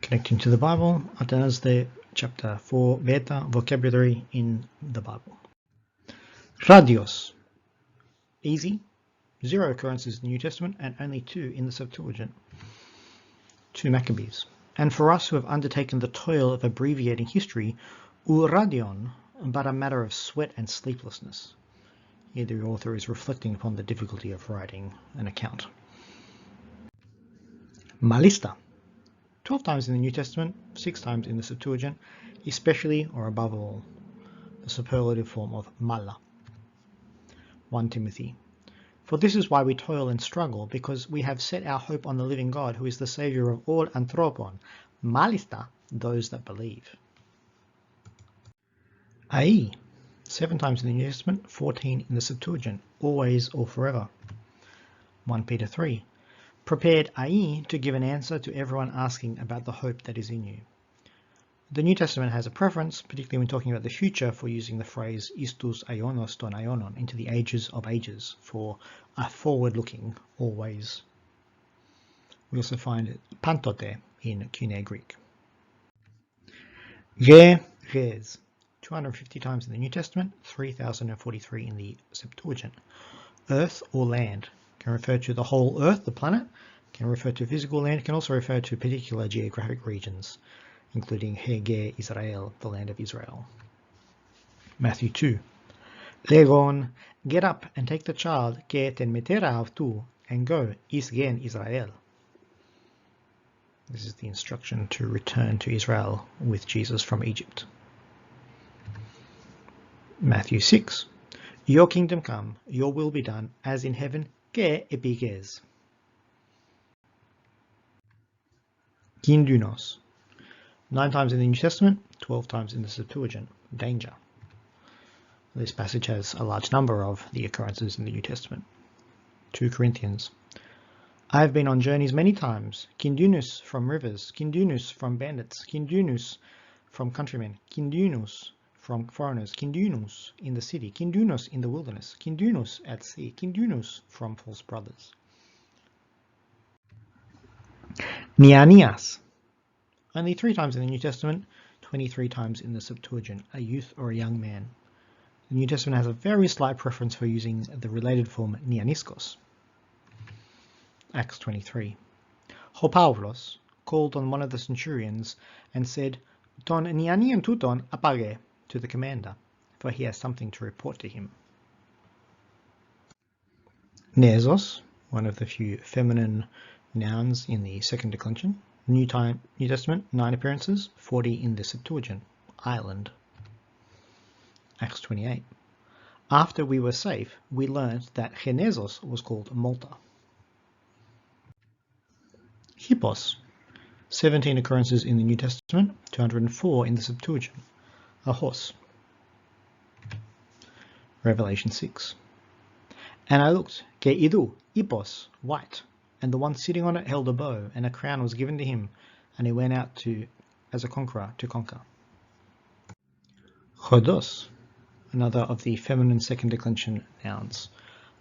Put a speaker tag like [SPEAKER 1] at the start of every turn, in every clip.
[SPEAKER 1] Connecting to the Bible, Atanasde chapter 4 beta vocabulary in the Bible. Radios. Easy. 0 occurrences in the New Testament and only 2 in the Septuagint. 2 Maccabees. And for us who have undertaken the toil of abbreviating history, uradion, but a matter of sweat and sleeplessness. Here the author is reflecting upon the difficulty of writing an account. Malista. 12 times in the New Testament, 6 times in the Septuagint, especially or above all, the superlative form of mala. 1 Timothy. For this is why we toil and struggle, because we have set our hope on the living God, who is the Saviour of all anthropon, malista, those that believe. Ai. 7 times in the New Testament, 14 in the Septuagint, always or forever. 1 Peter 3. Prepared ai to give an answer to everyone asking about the hope that is in you. The New Testament has a preference, particularly when talking about the future, for using the phrase istus aionos ton aionon, into the ages of ages, for a forward-looking always. We also find pantote in Koine Greek. Res. 250 times in the New Testament, 3043 in the Septuagint. Earth or land can refer to the whole Earth, the planet, can refer to physical land, can also refer to particular geographic regions, including Hege Israel, the land of Israel. Matthew 2. Legon, get up and take the child, ke ten metera avtu, and go, isgen Israel. This is the instruction to return to Israel with Jesus from Egypt. Matthew 6. Your kingdom come, your will be done, as in heaven, ke epiges. Kindunos. 9 times in the New Testament, 12 times in the Septuagint. Danger. This passage has a large number of the occurrences in the New Testament. 2 Corinthians. I have been on journeys many times. Kindunus from rivers, kindunus from bandits, kindunus from countrymen, kindunus from foreigners, kindunus in the city, kindunus in the wilderness, kindunus at sea, kindunus from false brothers. Neanias. Only 3 times in the New Testament, 23 times in the Septuagint, a youth or a young man. The New Testament has a very slight preference for using the related form neaniskos. Acts 23. Ho Pavlos called on one of the centurions and said, Ton neanian tuton apage, to the commander, for he has something to report to him. Nesos, one of the few feminine nouns in the second declension. New Testament, 9 appearances, 40 in the Septuagint. Island. Acts 28. After we were safe, we learned that Genesos was called Malta. Hippos. 17 occurrences in the New Testament, 204 in the Septuagint. A horse. Revelation 6. And I looked, ke idu, hippos, white, and the one sitting on it held a bow, and a crown was given to him, and he went out as a conqueror to conquer. Chodos, another of the feminine second declension nouns.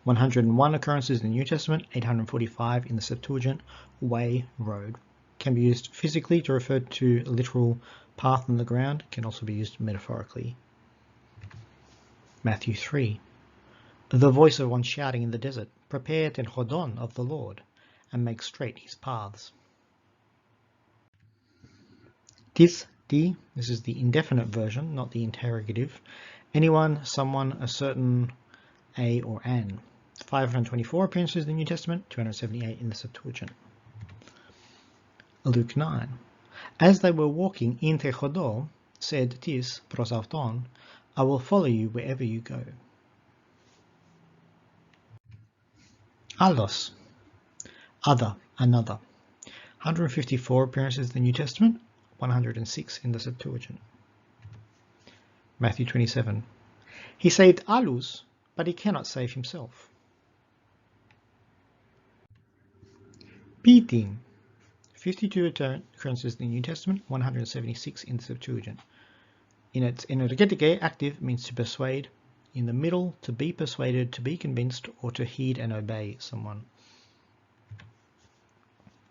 [SPEAKER 1] 101 occurrences in the New Testament, 845 in the Septuagint. Way, road. Can be used physically to refer to a literal path on the ground, can also be used metaphorically. Matthew 3. The voice of one shouting in the desert, prepare ten chodon of the Lord, and make straight his paths. This is the indefinite version, not the interrogative. Anyone, someone, a certain, a or an. 524 appearances in the New Testament, 278 in the Septuagint. Luke 9. As they were walking in Techodo, said Tis prosauton, I will follow you wherever you go. Allos, other, another. 154 appearances in the New Testament, 106 in the Septuagint. Matthew 27. He saved Alus, but he cannot save himself. Pitin. 52 occurrences in the New Testament, 176 in the Septuagint. In its energetike, active means to persuade. In the middle, to be persuaded, to be convinced, or to heed and obey someone.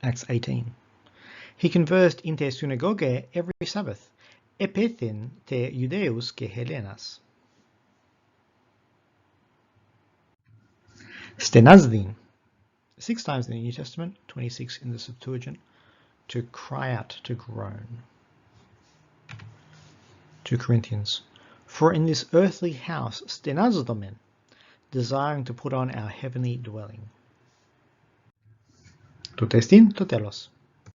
[SPEAKER 1] Acts 18. He conversed in the synagogue every Sabbath, epethen te Judeus ke Hellenas. Stenazdin, 6 times in the New Testament, 26 in the Septuagint, to cry out, to groan. 2 Corinthians, for in this earthly house stenazdomen, desiring to put on our heavenly dwelling. To testin, to telos.